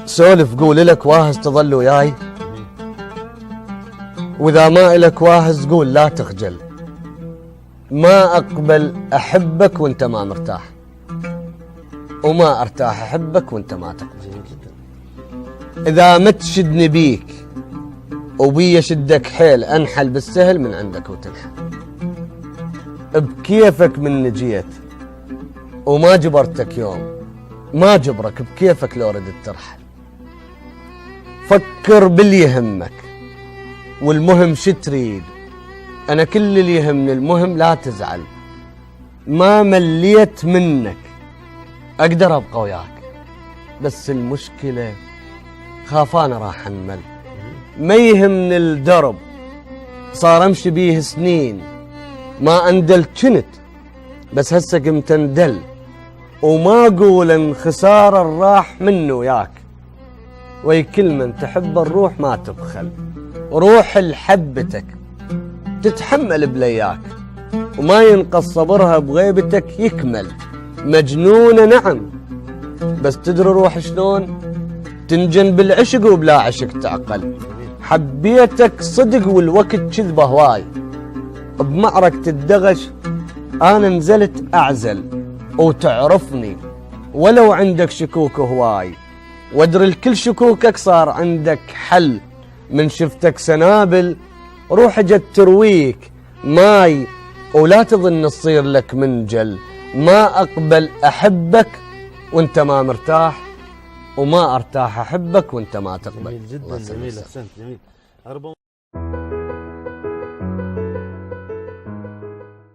سولف قول لك واهز تظل وياي، واذا ما الك واهز قول لا تخجل. ما اقبل احبك وانت ما مرتاح، وما ارتاح احبك وانت ما تقبل. اذا ما تشدني بيك وبي شدك حيل، انحل بالسهل من عندك وتنحل. بكيفك من جيت وما جبرتك يوم، ما جبرك بكيفك لو ردت ترحل. فكر باللي يهمك والمهم شو تريد. انا كل اللي يهمني المهم لا تزعل. ما مليت منك اقدر ابقى وياك، بس المشكلة خاف انا راح انمل. ما يهمني الدرب صار امشي بيه سنين، ما اندل كنت بس هسه قمت اندل. وما اقول ان خسارة راح منه وياك، وي كل من تحب الروح ما تبخل. روح لحبتك تتحمل بلياك، وما ينقص صبرها بغيبتك يكمل. مجنونة نعم، بس تدري روح شلون تنجن بالعشق وبلا عشق تعقل. حبيتك صدق والوقت كذبه هواي، بمعركة الدغش انا نزلت اعزل. وتعرفني ولو عندك شكوك هواي، وادري الكل شكوكك صار عندك حل. من شفتك سنابل روح جت ترويك ماي، ولا تظن تصير لك منجل. ما اقبل احبك وانت ما مرتاح، وما ارتاح احبك وانت ما تقبل. جميل جدا، جميل، احسنت، جميل.